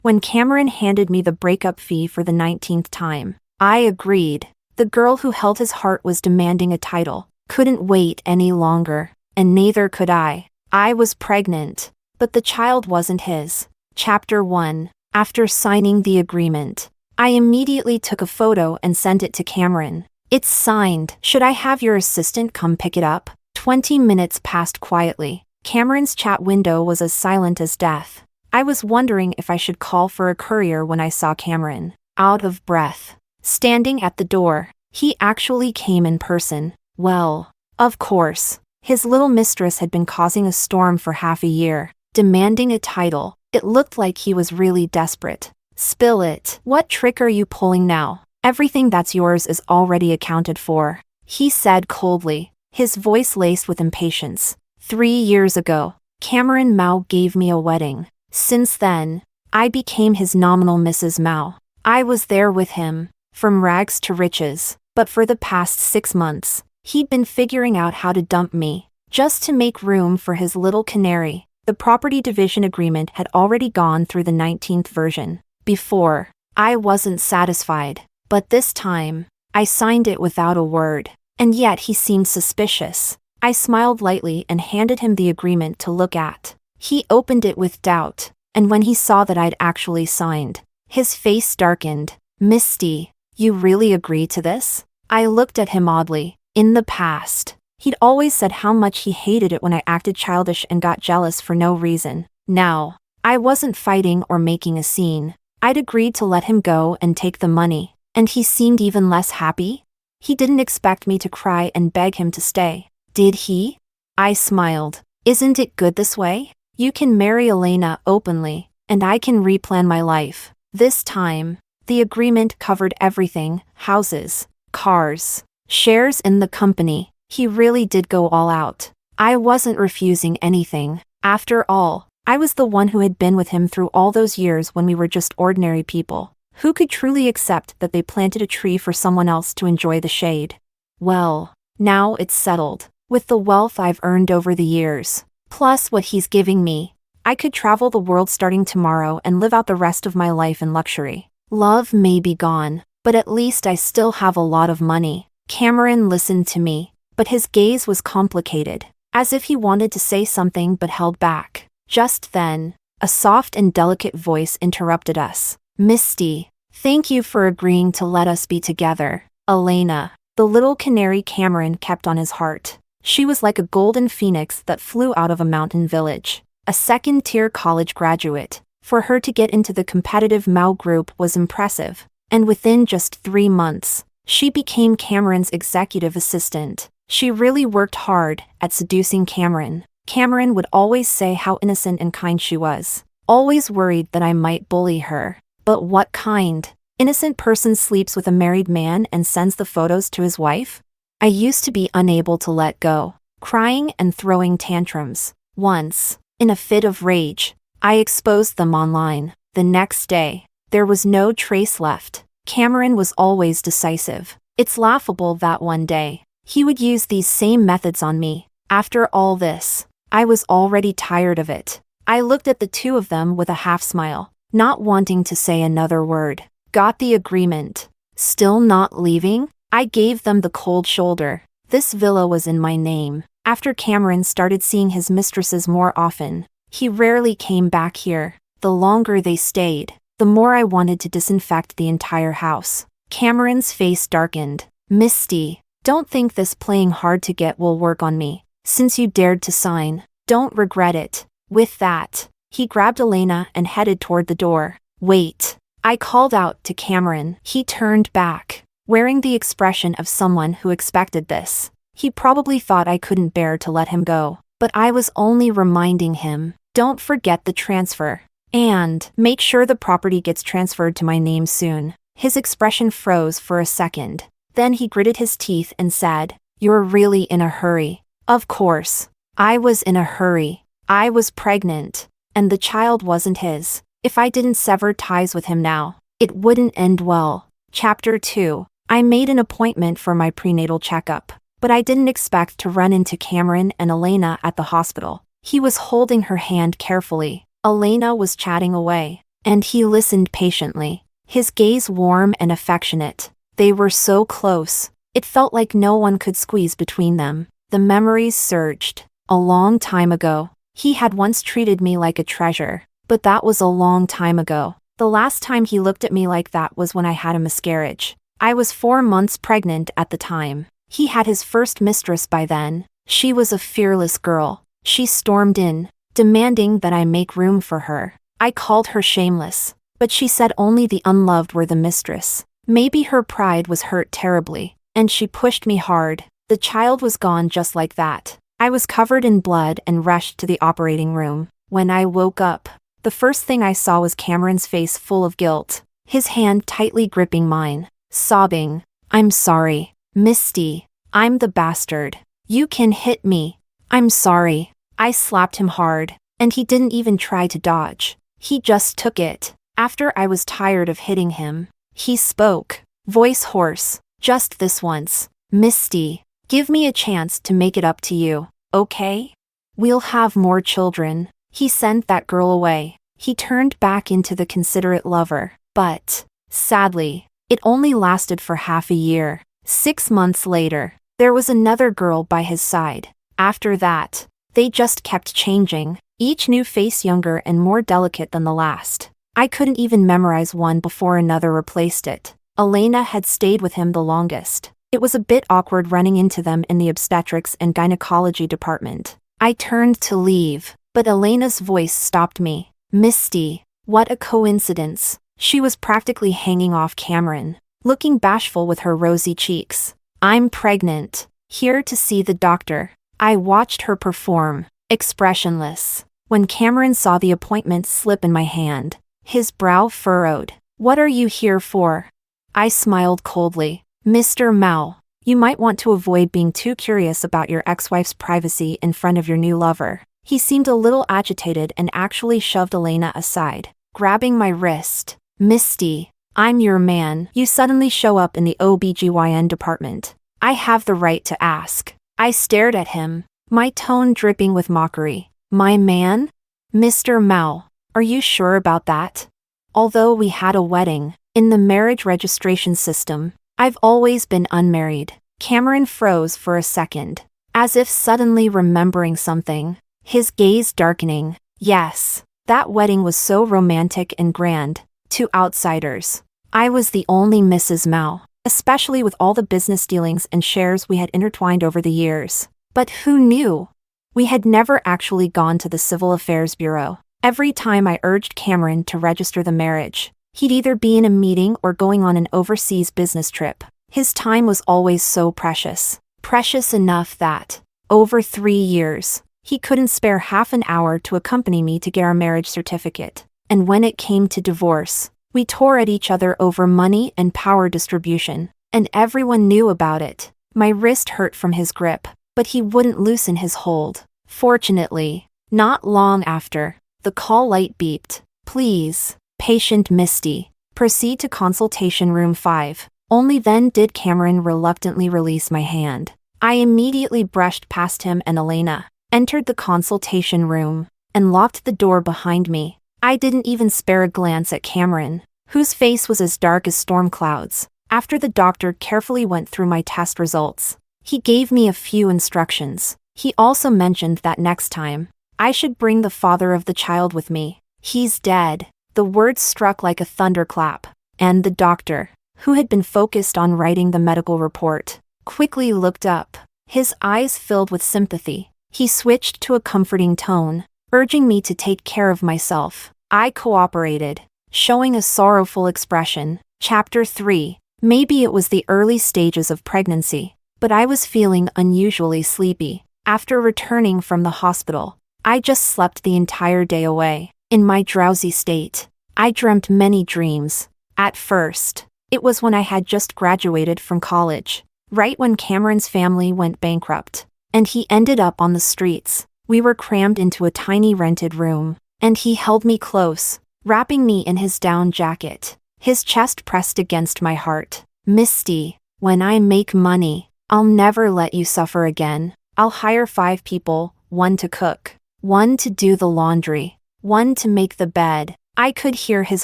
When Cameron handed me the breakup fee for the 19th time, I agreed. The girl who held his heart was demanding a title, couldn't wait any longer, and neither could I. I was pregnant, but the child wasn't his. Chapter 1. After signing the agreement, I immediately took a photo and sent it to Cameron. It's signed. Should I have your assistant come pick it up? 20 minutes passed quietly. Cameron's chat window was as silent as death. I was wondering if I should call for a courier when I saw Cameron, out of breath, standing at the door. He actually came in person. Well, of course. His little mistress had been causing a storm for half a year, demanding a title. It looked like he was really desperate. Spill it. What trick are you pulling now? Everything that's yours is already accounted for, he said coldly, his voice laced with impatience. 3 years ago, Cameron Mao gave me a wedding. Since then, I became his nominal Mrs. Mao. I was there with him, from rags to riches, but for the past 6 months, he'd been figuring out how to dump me, just to make room for his little canary. The property division agreement had already gone through the 19th version. Before, I wasn't satisfied, but this time, I signed it without a word, and yet he seemed suspicious. I smiled lightly and handed him the agreement to look at. He opened it with doubt, and when he saw that I'd actually signed, his face darkened. Misty, you really agree to this? I looked at him oddly. In the past, he'd always said how much he hated it when I acted childish and got jealous for no reason. Now, I wasn't fighting or making a scene. I'd agreed to let him go and take the money, and he seemed even less happy. He didn't expect me to cry and beg him to stay. Did he? I smiled. Isn't it good this way? You can marry Elena openly, and I can replan my life. This time, the agreement covered everything: houses, cars, shares in the company. He really did go all out. I wasn't refusing anything. After all, I was the one who had been with him through all those years when we were just ordinary people. Who could truly accept that they planted a tree for someone else to enjoy the shade? Well, now it's settled. With the wealth I've earned over the years, plus what he's giving me, I could travel the world starting tomorrow and live out the rest of my life in luxury. Love may be gone, but at least I still have a lot of money. Cameron listened to me, but his gaze was complicated, as if he wanted to say something but held back. Just then, a soft and delicate voice interrupted us. Misty, thank you for agreeing to let us be together. Elena, the little canary Cameron kept on his heart. She was like a golden phoenix that flew out of a mountain village. A second-tier college graduate. For her to get into the competitive Mao group was impressive, and within just 3 months, she became Cameron's executive assistant. She really worked hard at seducing Cameron. Cameron would always say how innocent and kind she was, always worried that I might bully her. But what kind? Innocent person sleeps with a married man and sends the photos to his wife? I used to be unable to let go, crying and throwing tantrums. Once, in a fit of rage, I exposed them online. The next day, there was no trace left. Cameron was always decisive. It's laughable that one day, he would use these same methods on me. After all this, I was already tired of it. I looked at the two of them with a half smile, not wanting to say another word. Got the agreement. Still not leaving? I gave them the cold shoulder. This villa was in my name. After Cameron started seeing his mistresses more often, he rarely came back here. The longer they stayed, the more I wanted to disinfect the entire house. Cameron's face darkened. Misty, don't think this playing hard to get will work on me. Since you dared to sign, don't regret it. With that, he grabbed Elena and headed toward the door. Wait, I called out to Cameron. He turned back, wearing the expression of someone who expected this. He probably thought I couldn't bear to let him go, but I was only reminding him, don't forget the transfer. And make sure the property gets transferred to my name soon. His expression froze for a second. Then he gritted his teeth and said, You're really in a hurry. Of course. I was in a hurry. I was pregnant, and the child wasn't his. If I didn't sever ties with him now, it wouldn't end well. Chapter 2. I made an appointment for my prenatal checkup, but I didn't expect to run into Cameron and Elena at the hospital. He was holding her hand carefully. Elena was chatting away. And he listened patiently, his gaze warm and affectionate. They were so close. It felt like no one could squeeze between them. The memories surged. A long time ago. He had once treated me like a treasure. But that was a long time ago. The last time he looked at me like that was when I had a miscarriage. I was 4 months pregnant at the time. He had his first mistress by then. She was a fearless girl. She stormed in, demanding that I make room for her. I called her shameless, but she said only the unloved were the mistress. Maybe her pride was hurt terribly, and she pushed me hard. The child was gone just like that. I was covered in blood and rushed to the operating room. When I woke up, the first thing I saw was Cameron's face full of guilt, his hand tightly gripping mine, sobbing, "I'm sorry, Misty. I'm the bastard. You can hit me. I'm sorry." I slapped him hard, and he didn't even try to dodge. He just took it. After I was tired of hitting him, he spoke, voice hoarse, "Just this once, Misty. Give me a chance to make it up to you, okay? We'll have more children." He sent that girl away. He turned back into the considerate lover. But, sadly, it only lasted for half a year. 6 months later, there was another girl by his side. After that, they just kept changing, each new face younger and more delicate than the last. I couldn't even memorize one before another replaced it. Elena had stayed with him the longest. It was a bit awkward running into them in the obstetrics and gynecology department. I turned to leave, but Elena's voice stopped me. "Misty, what a coincidence." She was practically hanging off Cameron, looking bashful with her rosy cheeks. "I'm pregnant. Here to see the doctor." I watched her perform, expressionless. When Cameron saw the appointment slip in my hand, his brow furrowed. "What are you here for?" I smiled coldly. "Mr. Mao, you might want to avoid being too curious about your ex-wife's privacy in front of your new lover." He seemed a little agitated and actually shoved Elena aside, grabbing my wrist. "Misty, I'm your man. You suddenly show up in the OBGYN department. I have the right to ask." I stared at him, my tone dripping with mockery. "My man? Mr. Mao, are you sure about that?" Although we had a wedding, in the marriage registration system, I've always been unmarried. Cameron froze for a second, as if suddenly remembering something, his gaze darkening. Yes, that wedding was so romantic and grand. To outsiders, I was the only Mrs. Mao, especially with all the business dealings and shares we had intertwined over the years. But who knew? We had never actually gone to the Civil Affairs Bureau. Every time I urged Cameron to register the marriage, he'd either be in a meeting or going on an overseas business trip. His time was always so precious. Precious enough that, over 3 years, he couldn't spare half an hour to accompany me to get our marriage certificate. And when it came to divorce, we tore at each other over money and power distribution, and everyone knew about it. My wrist hurt from his grip, but he wouldn't loosen his hold. Fortunately, not long after, the call light beeped. "Please, patient Misty, proceed to consultation room 5. Only then did Cameron reluctantly release my hand. I immediately brushed past him and Elena, entered the consultation room, and locked the door behind me. I didn't even spare a glance at Cameron, whose face was as dark as storm clouds. After the doctor carefully went through my test results, he gave me a few instructions. He also mentioned that next time, I should bring the father of the child with me. "He's dead." The words struck like a thunderclap, and the doctor, who had been focused on writing the medical report, quickly looked up, his eyes filled with sympathy. He switched to a comforting tone, urging me to take care of myself. I cooperated, showing a sorrowful expression. Chapter 3. Maybe it was the early stages of pregnancy, but I was feeling unusually sleepy. After returning from the hospital, I just slept the entire day away. In my drowsy state, I dreamt many dreams. At first, it was when I had just graduated from college, right when Cameron's family went bankrupt, and he ended up on the streets. We were crammed into a tiny rented room, and he held me close, wrapping me in his down jacket, his chest pressed against my heart. "Misty, when I make money, I'll never let you suffer again. I'll hire 5 people, 1 to cook, 1 to do the laundry, 1 to make the bed, I could hear his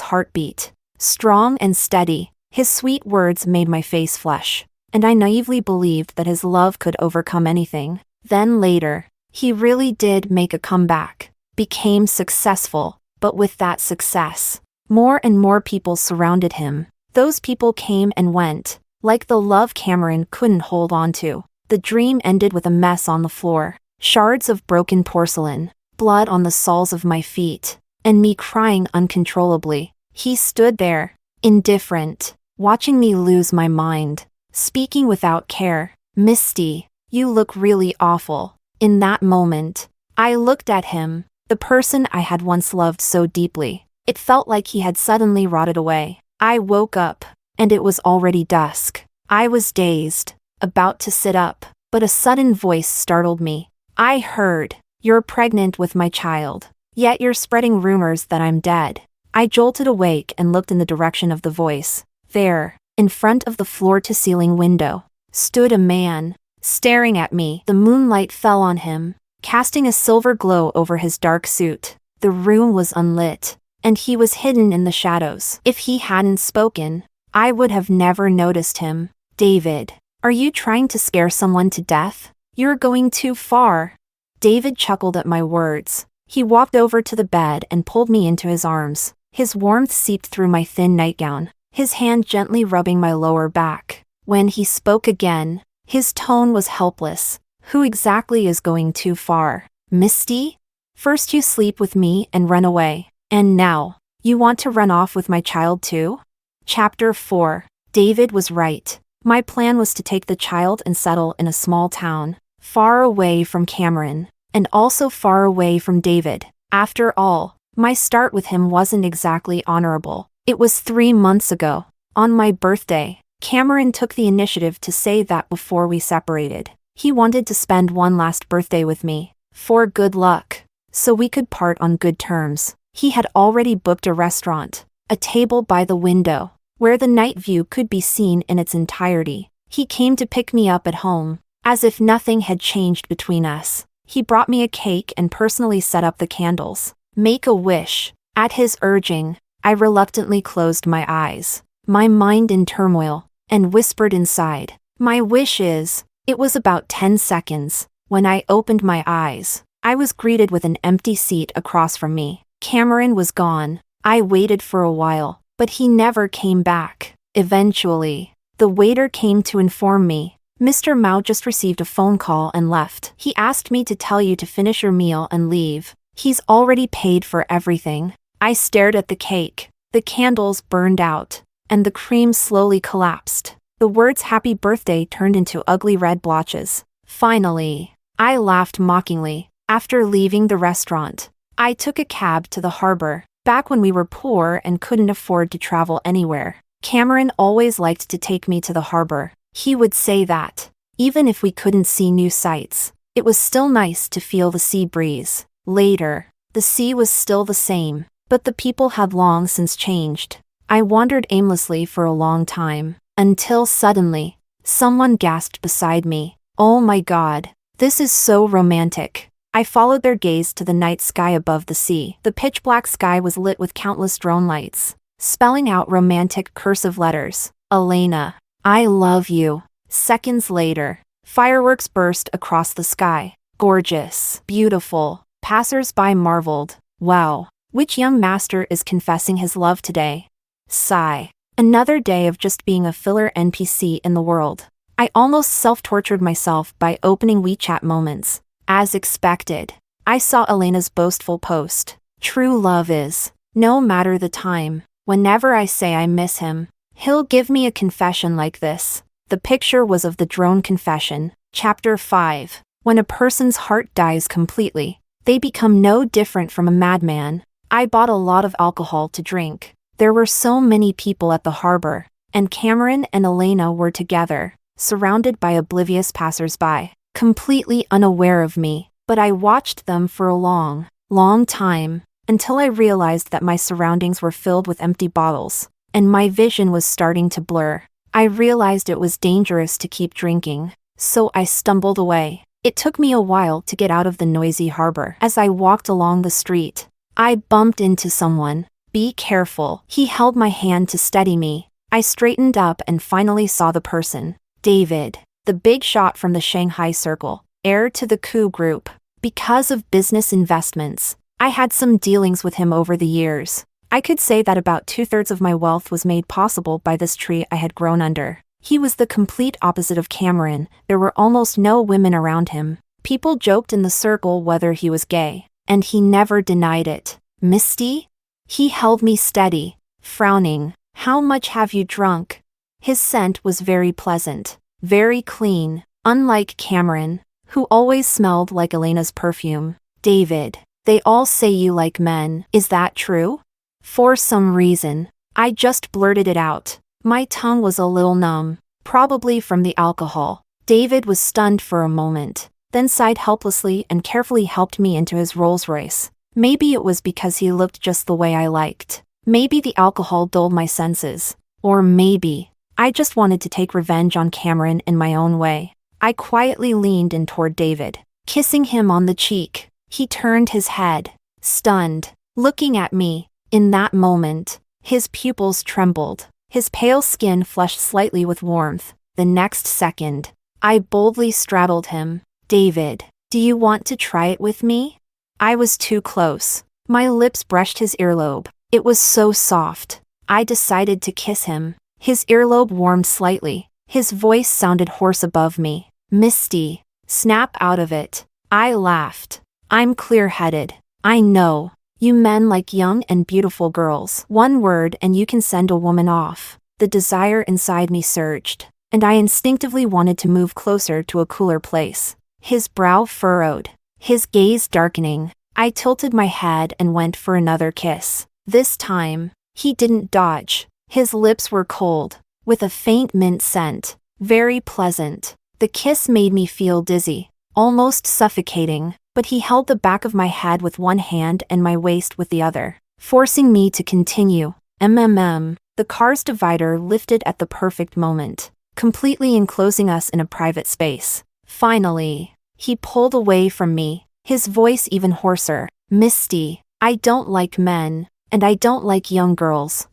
heartbeat. Strong and steady, his sweet words made my face flush, and I naively believed that his love could overcome anything. Then later, he really did make a comeback, became successful, but with that success, more and more people surrounded him. Those people came and went, like the love Cameron couldn't hold on to. The dream ended with a mess on the floor, shards of broken porcelain, blood on the soles of my feet, and me crying uncontrollably. He stood there, indifferent, watching me lose my mind, speaking without care. "Misty, you look really awful." In that moment, I looked at him, the person I had once loved so deeply. It felt like he had suddenly rotted away. I woke up, and it was already dusk. I was dazed, about to sit up, but a sudden voice startled me. I heard, "You're pregnant with my child, yet you're spreading rumors that I'm dead." I jolted awake and looked in the direction of the voice. There, in front of the floor-to-ceiling window, stood a man, staring at me. The moonlight fell on him, casting a silver glow over his dark suit. The room was unlit, and he was hidden in the shadows. If he hadn't spoken, I would have never noticed him. "David, are you trying to scare someone to death? You're going too far." David chuckled at my words. He walked over to the bed and pulled me into his arms. His warmth seeped through my thin nightgown, his hand gently rubbing my lower back. When he spoke again, his tone was helpless. "Who exactly is going too far? Misty? First you sleep with me and run away, and now, you want to run off with my child too?" Chapter 4. David was right. My plan was to take the child and settle in a small town, far away from Cameron, and also far away from David. After all, my start with him wasn't exactly honorable. It was 3 months ago, on my birthday. Cameron took the initiative to say that before we separated, he wanted to spend one last birthday with me, for good luck, so we could part on good terms. He had already booked a restaurant, a table by the window, where the night view could be seen in its entirety. He came to pick me up at home, as if nothing had changed between us. He brought me a cake and personally set up the candles. Make a wish. At his urging, I reluctantly closed my eyes, my mind in turmoil, and whispered inside, "My wish is." It was about 10 seconds. When I opened my eyes, I was greeted with an empty seat across from me. Cameron was gone. I waited for a while, but he never came back. Eventually, the waiter came to inform me, "Mr. Mao just received a phone call and left. He asked me to tell you to finish your meal and leave. He's already paid for everything." I stared at the cake. The candles burned out, and the cream slowly collapsed. The words "Happy Birthday" turned into ugly red blotches. Finally, I laughed mockingly. After leaving the restaurant, I took a cab to the harbor. Back when we were poor and couldn't afford to travel anywhere, Cameron always liked to take me to the harbor. He would say that, even if we couldn't see new sights, it was still nice to feel the sea breeze. Later, the sea was still the same, but the people had long since changed. I wandered aimlessly for a long time, until suddenly, someone gasped beside me, "Oh my God, this is so romantic." I followed their gaze to the night sky above the sea. The pitch-black sky was lit with countless drone lights, spelling out romantic cursive letters. "Elena, I love you." Seconds later, fireworks burst across the sky. Gorgeous, beautiful. Passers-by marveled, "Wow, which young master is confessing his love today?" Sigh. Another day of just being a filler NPC in the world. I almost self-tortured myself by opening WeChat moments. As expected, I saw Elena's boastful post. "True love is, no matter the time, whenever I say I miss him, he'll give me a confession like this." The picture was of the drone confession. Chapter 5. When a person's heart dies completely, they become no different from a madman. I bought a lot of alcohol to drink. There were so many people at the harbor, and Cameron and Elena were together, surrounded by oblivious passers-by, completely unaware of me. But I watched them for a long, long time, until I realized that my surroundings were filled with empty bottles, and my vision was starting to blur. I realized it was dangerous to keep drinking, so I stumbled away. It took me a while to get out of the noisy harbor. As I walked along the street, I bumped into someone. Be careful. He held my hand to steady me. I straightened up and finally saw the person. David, the big shot from the Shanghai Circle, heir to the coup group. Because of business investments, I had some dealings with him over the years. I could say that about 2/3 of my wealth was made possible by this tree I had grown under. He was the complete opposite of Cameron. There were almost no women around him. People joked in the circle whether he was gay, and he never denied it. Misty? He held me steady, frowning. How much have you drunk? His scent was very pleasant, very clean, unlike Cameron, who always smelled like Elena's perfume. David, they all say you like men. Is that true? For some reason, I just blurted it out. My tongue was a little numb, probably from the alcohol. David was stunned for a moment, then sighed helplessly and carefully helped me into his Rolls-Royce. Maybe it was because he looked just the way I liked. Maybe the alcohol dulled my senses. Or maybe I just wanted to take revenge on Cameron in my own way. I quietly leaned in toward David, kissing him on the cheek. He turned his head, stunned, looking at me. In that moment, his pupils trembled. His pale skin flushed slightly with warmth. The next second, I boldly straddled him. David, do you want to try it with me? I was too close. My lips brushed his earlobe. It was so soft. I decided to kiss him. His earlobe warmed slightly. His voice sounded hoarse above me. Misty, snap out of it. I laughed. I'm clear-headed. I know. You men like young and beautiful girls. One word and you can send a woman off. The desire inside me surged, and I instinctively wanted to move closer to a cooler place. His brow furrowed, his gaze darkening. I tilted my head and went for another kiss. This time, he didn't dodge. His lips were cold, with a faint mint scent. Very pleasant. The kiss made me feel dizzy, almost suffocating, but he held the back of my head with one hand and my waist with the other, forcing me to continue. The car's divider lifted at the perfect moment, completely enclosing us in a private space. Finally, he pulled away from me, his voice even hoarser. Misty, I don't like men, and I don't like young girls.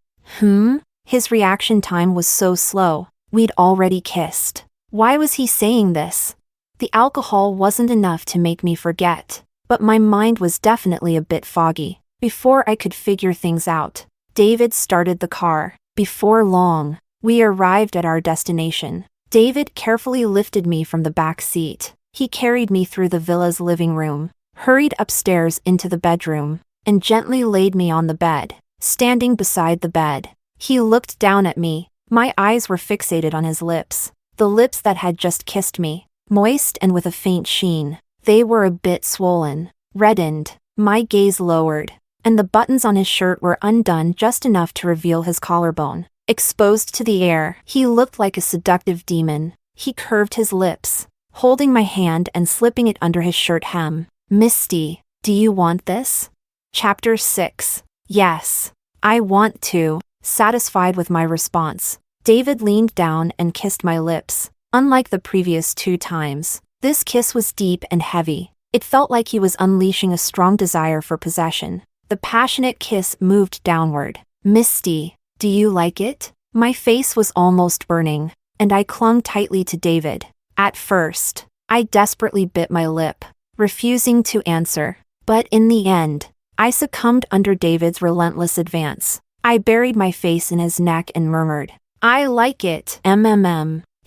His reaction time was so slow. We'd already kissed. Why was he saying this? The alcohol wasn't enough to make me forget, but my mind was definitely a bit foggy. Before I could figure things out, David started the car. Before long, we arrived at our destination. David carefully lifted me from the back seat. He carried me through the villa's living room, hurried upstairs into the bedroom, and gently laid me on the bed. Standing beside the bed, he looked down at me. My eyes were fixated on his lips, the lips that had just kissed me. Moist and with a faint sheen. They were a bit swollen, reddened. My gaze lowered, and the buttons on his shirt were undone just enough to reveal his collarbone. Exposed to the air, he looked like a seductive demon. He curved his lips, holding my hand and slipping it under his shirt hem. Misty, do you want this? Chapter 6. Yes, I want to. Satisfied with my response, David leaned down and kissed my lips. Unlike the previous 2 times, this kiss was deep and heavy. It felt like he was unleashing a strong desire for possession. The passionate kiss moved downward. Misty, do you like it? My face was almost burning, and I clung tightly to David. At first, I desperately bit my lip, refusing to answer. But in the end, I succumbed under David's relentless advance. I buried my face in his neck and murmured, I like it.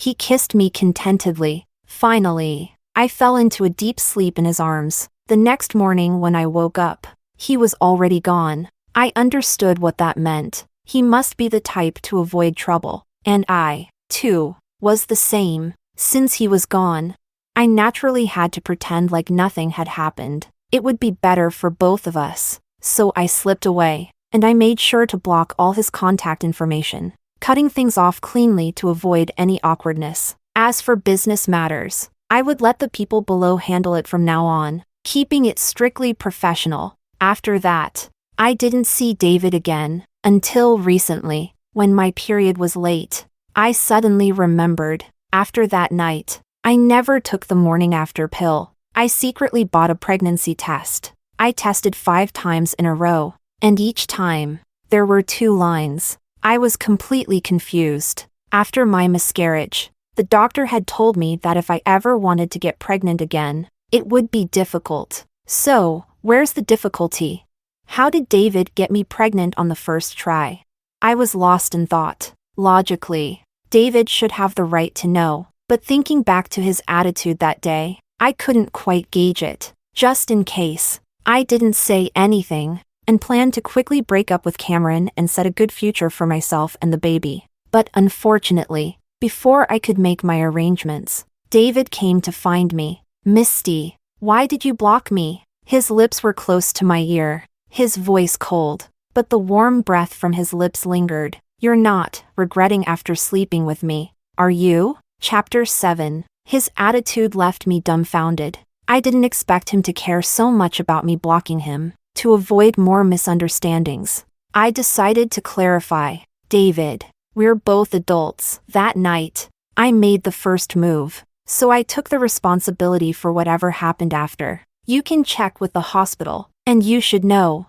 He kissed me contentedly. Finally, I fell into a deep sleep in his arms. The next morning when I woke up, he was already gone. I understood what that meant. He must be the type to avoid trouble. And I, too, was the same. Since he was gone, I naturally had to pretend like nothing had happened. It would be better for both of us. So I slipped away, and I made sure to block all his contact information, cutting things off cleanly to avoid any awkwardness. As for business matters, I would let the people below handle it from now on, keeping it strictly professional. After that, I didn't see David again, until recently, when my period was late. I suddenly remembered. After that night, I never took the morning after pill. I secretly bought a pregnancy test. I tested 5 times in a row, and each time, There were 2 lines. I was completely confused. After my miscarriage, the doctor had told me that if I ever wanted to get pregnant again, it would be difficult. So, where's the difficulty? How did David get me pregnant on the first try? I was lost in thought. Logically, David should have the right to know, but thinking back to his attitude that day, I couldn't quite gauge it. Just in case, I didn't say anything, and planned to quickly break up with Cameron and set a good future for myself and the baby. But unfortunately, before I could make my arrangements, David came to find me. Misty, why did you block me? His lips were close to my ear, his voice cold, but the warm breath from his lips lingered. You're not regretting after sleeping with me, are you? Chapter 7. His attitude left me dumbfounded. I didn't expect him to care so much about me blocking him. To avoid more misunderstandings, I decided to clarify. David, we're both adults. That night, I made the first move, so I took the responsibility for whatever happened after. You can check with the hospital, and you should know.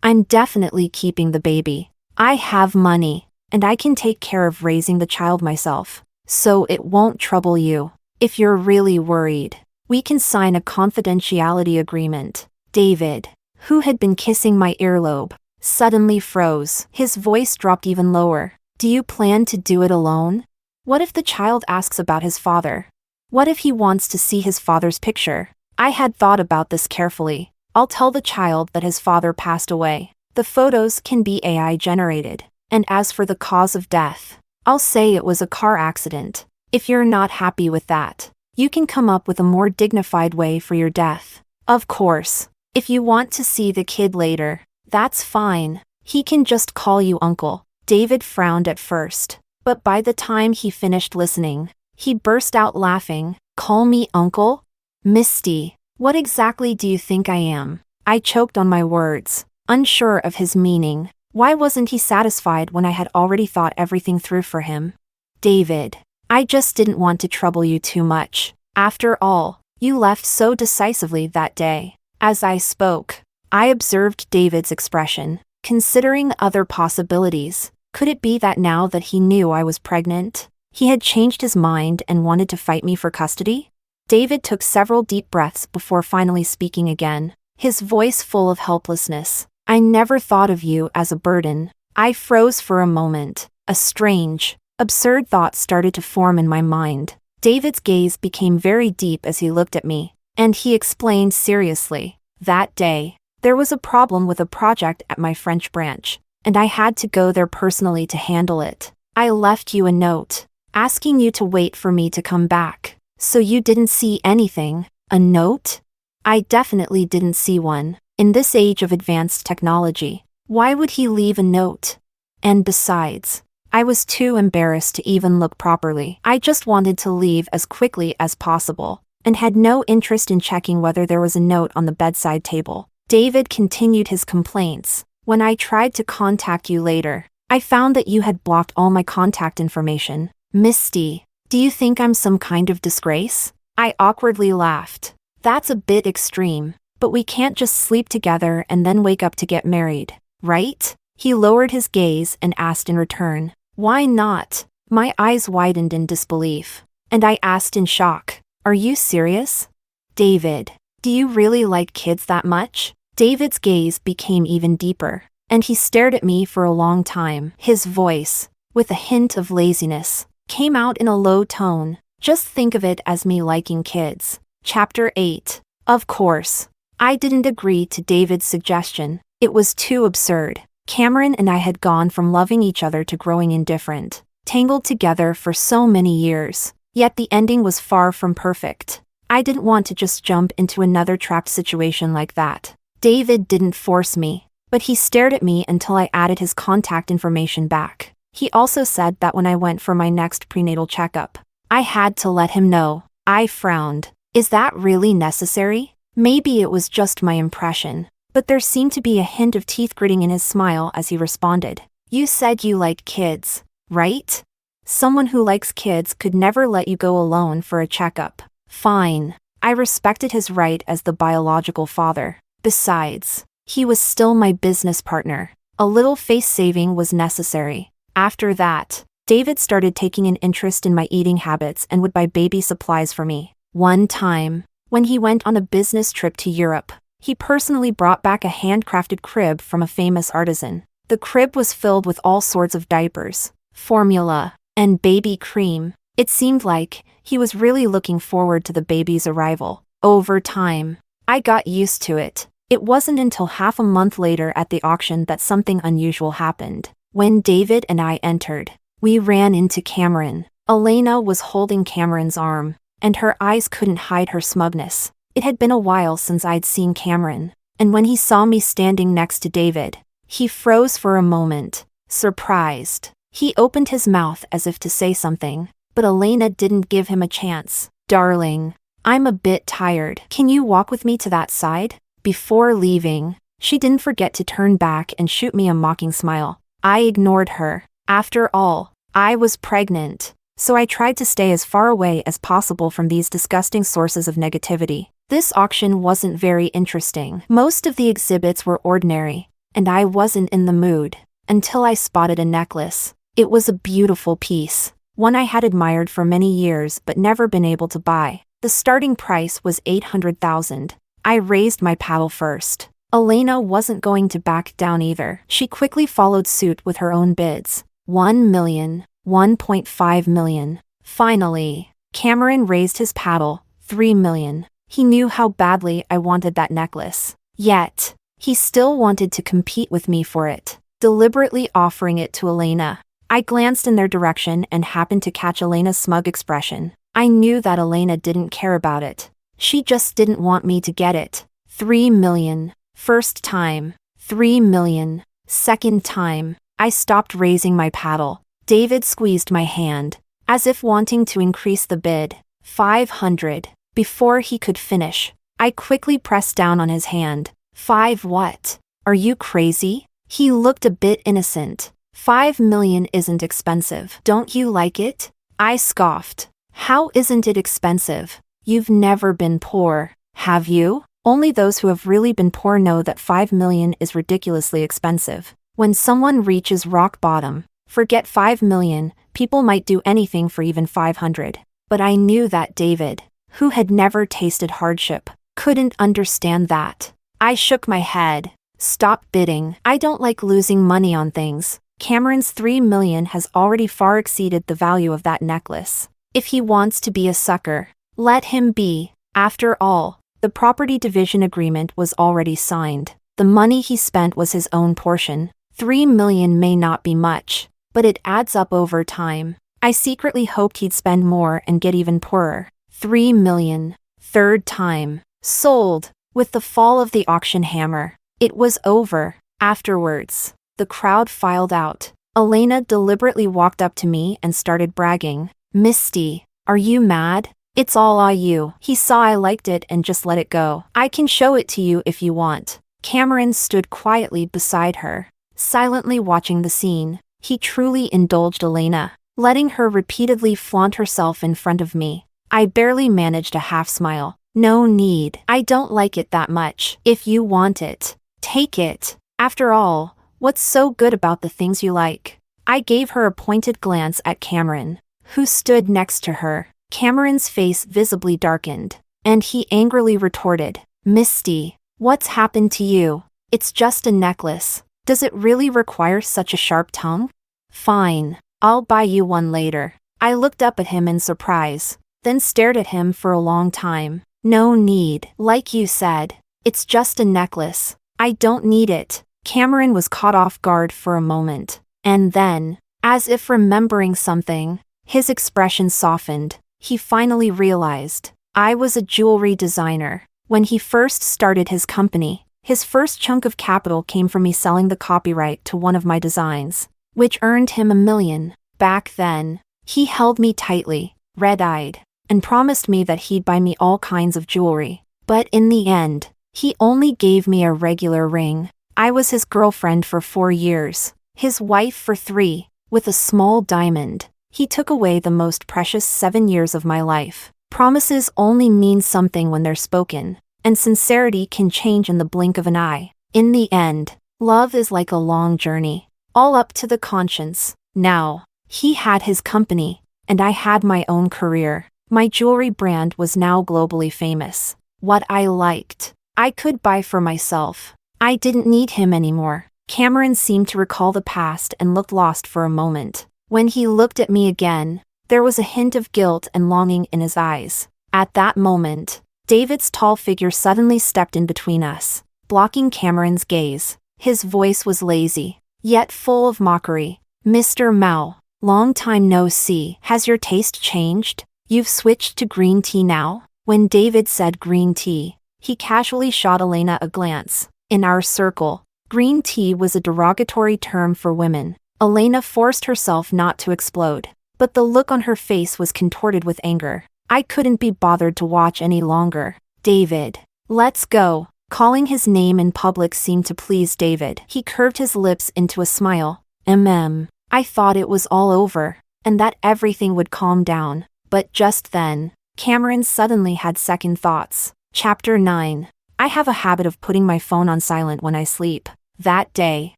I'm definitely keeping the baby. I have money, and I can take care of raising the child myself, so it won't trouble you. If you're really worried, we can sign a confidentiality agreement. David, who had been kissing my earlobe, suddenly froze. His voice dropped even lower. Do you plan to do it alone? What if the child asks about his father? What if he wants to see his father's picture? I had thought about this carefully. I'll tell the child that his father passed away. The photos can be AI generated. And as for the cause of death, I'll say it was a car accident. If you're not happy with that, you can come up with a more dignified way for your death. Of course, if you want to see the kid later, that's fine. He can just call you uncle. David frowned at first, but by the time he finished listening, he burst out laughing. Call me uncle? Misty, what exactly do you think I am? I choked on my words, unsure of his meaning. Why wasn't he satisfied when I had already thought everything through for him? David, I just didn't want to trouble you too much. After all, you left so decisively that day. As I spoke, I observed David's expression, considering other possibilities. Could it be that now that he knew I was pregnant, he had changed his mind and wanted to fight me for custody? David took several deep breaths before finally speaking again, his voice full of helplessness. I never thought of you as a burden. I froze for a moment. A strange, absurd thought started to form in my mind. David's gaze became very deep as he looked at me, and he explained seriously. That day, there was a problem with a project at my French branch, and I had to go there personally to handle it. I left you a note, asking you to wait for me to come back. So you didn't see anything? A note? I definitely didn't see one. In this age of advanced technology, why would he leave a note? And besides, I was too embarrassed to even look properly. I just wanted to leave as quickly as possible, and had no interest in checking whether there was a note on the bedside table. David continued his complaints. When I tried to contact you later, I found that you had blocked all my contact information. Misty, do you think I'm some kind of disgrace? I awkwardly laughed. That's a bit extreme, but we can't just sleep together and then wake up to get married, right? He lowered his gaze and asked in return. Why not? My eyes widened in disbelief, and I asked in shock. Are you serious? David, do you really like kids that much? David's gaze became even deeper, and he stared at me for a long time. His voice, with a hint of laziness, came out in a low tone. Just think of it as me liking kids. Chapter 8. Of course, I didn't agree to David's suggestion. It was too absurd. Cameron and I had gone from loving each other to growing indifferent, tangled together for so many years. Yet the ending was far from perfect. I didn't want to just jump into another trapped situation like that. David didn't force me, but he stared at me until I added his contact information back. He also said that when I went for my next prenatal checkup, I had to let him know. I frowned. Is that really necessary? Maybe it was just my impression, but there seemed to be a hint of teeth gritting in his smile as he responded. You said you like kids, right? Someone who likes kids could never let you go alone for a checkup. Fine. I respected his right as the biological father. Besides, he was still my business partner, A little face saving was necessary. After that, David started taking an interest in my eating habits and would buy baby supplies for me. One time, when he went on a business trip to Europe, he personally brought back a handcrafted crib from a famous artisan. The crib was filled with all sorts of diapers, formula, and baby cream. It seemed like he was really looking forward to the baby's arrival. Over time, I got used to it. It wasn't until half a month later at the auction that something unusual happened. When David and I entered, we ran into Cameron. Elena was holding Cameron's arm, and her eyes couldn't hide her smugness. It had been a while since I'd seen Cameron, and when he saw me standing next to David, he froze for a moment, surprised. He opened his mouth as if to say something, but Elena didn't give him a chance. "Darling, I'm a bit tired. Can you walk with me to that side?" Before leaving, she didn't forget to turn back and shoot me a mocking smile. I ignored her. After all, I was pregnant, so I tried to stay as far away as possible from these disgusting sources of negativity. This auction wasn't very interesting. Most of the exhibits were ordinary, and I wasn't in the mood, until I spotted a necklace. It was a beautiful piece, one I had admired for many years but never been able to buy. The starting price was $800,000. I raised my paddle first. Elena wasn't going to back down either. She quickly followed suit with her own bids. 1 million, 1.5 million. Finally, Cameron raised his paddle, 3 million. He knew how badly I wanted that necklace. Yet, he still wanted to compete with me for it, deliberately offering it to Elena. I glanced in their direction and happened to catch Elena's smug expression. I knew that Elena didn't care about it. She just didn't want me to get it. 3 million. First time. 3 million. Second time. I stopped raising my paddle. David squeezed my hand, as if wanting to increase the bid. 500. Before he could finish, I quickly pressed down on his hand. 5 what? Are you crazy? He looked a bit innocent. 5 million isn't expensive. Don't you like it? I scoffed. How isn't it expensive? You've never been poor, have you? Only those who have really been poor know that 5 million is ridiculously expensive. When someone reaches rock bottom, forget 5 million, people might do anything for even 500. But I knew that David, who had never tasted hardship, couldn't understand that. I shook my head. Stop bidding. I don't like losing money on things. Cameron's 3 million has already far exceeded the value of that necklace. If he wants to be a sucker, let him be. After all, the property division agreement was already signed. The money he spent was his own portion. 3 million may not be much, but it adds up over time. I secretly hoped he'd spend more and get even poorer. 3 million. Third time. Sold. With the fall of the auction hammer, it was over. Afterwards, the crowd filed out. Elena deliberately walked up to me and started bragging. "Misty, are you mad? It's all you." He saw I liked it and just let it go. "I can show it to you if you want." Cameron stood quietly beside her, silently watching the scene. He truly indulged Elena, letting her repeatedly flaunt herself in front of me. I barely managed a half smile. "No need. I don't like it that much. If you want it, take it. After all, what's so good about the things you like?" I gave her a pointed glance at Cameron, who stood next to her. Cameron's face visibly darkened, and he angrily retorted, "Misty, what's happened to you? It's just a necklace. Does it really require such a sharp tongue? Fine, I'll buy you one later." I looked up at him in surprise, then stared at him for a long time. "No need. Like you said, it's just a necklace. I don't need it." Cameron was caught off guard for a moment, and then, as if remembering something, his expression softened. He finally realized I was a jewelry designer. When he first started his company, his first chunk of capital came from me selling the copyright to one of my designs, which earned him $1 million. Back then, he held me tightly, red-eyed, and promised me that he'd buy me all kinds of jewelry. But in the end, he only gave me a regular ring. I was his girlfriend for 4 years, his wife for 3, with a small diamond. He took away the most precious 7 years of my life. Promises only mean something when they're spoken, and sincerity can change in the blink of an eye. In the end, Love is like a long journey, all up to the conscience. Now, he had his company, and I had my own career. My jewelry brand was now globally famous. What I liked, I could buy for myself. I didn't need him anymore. Cameron seemed to recall the past and looked lost for a moment. When he looked at me again, there was a hint of guilt and longing in his eyes. At that moment, David's tall figure suddenly stepped in between us, blocking Cameron's gaze. His voice was lazy, yet full of mockery. "Mr. Mao, long time no see. Has your taste changed? You've switched to green tea now?" When David said green tea, he casually shot Elena a glance. In our circle, green tea was a derogatory term for women. Elena forced herself not to explode, but the look on her face was contorted with anger. I couldn't be bothered to watch any longer. "David, let's go." Calling his name in public seemed to please David. He curved his lips into a smile. I thought it was all over, and that everything would calm down. But just then, Cameron suddenly had second thoughts. Chapter 9. I have a habit of putting my phone on silent when I sleep. That day,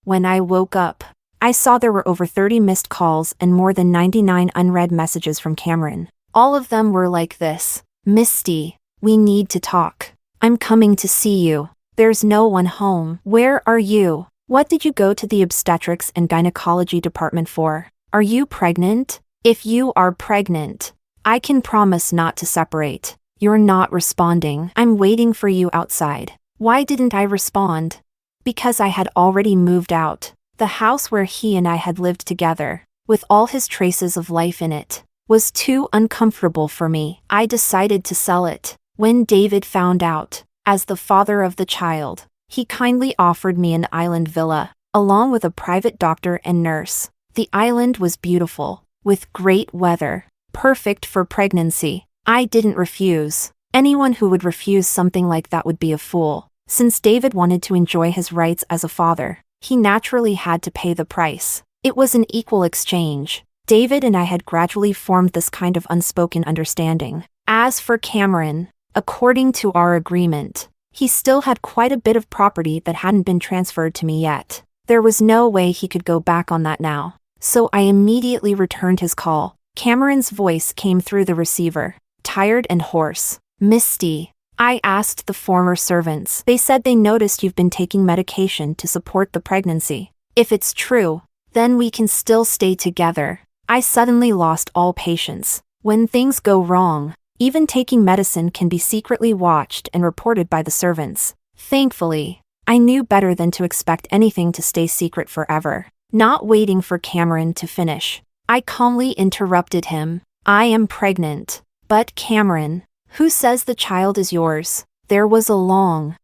when I woke up, I saw there were over 30 missed calls and more than 99 unread messages from Cameron. All of them were like this. "Misty, we need to talk. I'm coming to see you. There's no one home. Where are you? What did you go to the obstetrics and gynecology department for? Are you pregnant? If you are pregnant, I can promise not to separate." "You're not responding. I'm waiting for you outside." Why didn't I respond? Because I had already moved out. The house where he and I had lived together, with all his traces of life in it, was too uncomfortable for me. I decided to sell it. When David found out, as the father of the child, he kindly offered me an island villa, along with a private doctor and nurse. The island was beautiful, with great weather, perfect for pregnancy. I didn't refuse. Anyone who would refuse something like that would be a fool. Since David wanted to enjoy his rights as a father, he naturally had to pay the price. It was an equal exchange. David and I had gradually formed this kind of unspoken understanding. As for Cameron, according to our agreement, he still had quite a bit of property that hadn't been transferred to me yet. There was no way he could go back on that now. So I immediately returned his call. Cameron's voice came through the receiver, tired and hoarse. "Misty, I asked the former servants. They said they noticed you've been taking medication to support the pregnancy. If it's true, then we can still stay together." I suddenly lost all patience. When things go wrong, even taking medicine can be secretly watched and reported by the servants. Thankfully, I knew better than to expect anything to stay secret forever. Not waiting for Cameron to finish, I calmly interrupted him. "I am pregnant. But Cameron, who says the child is yours?" There was a long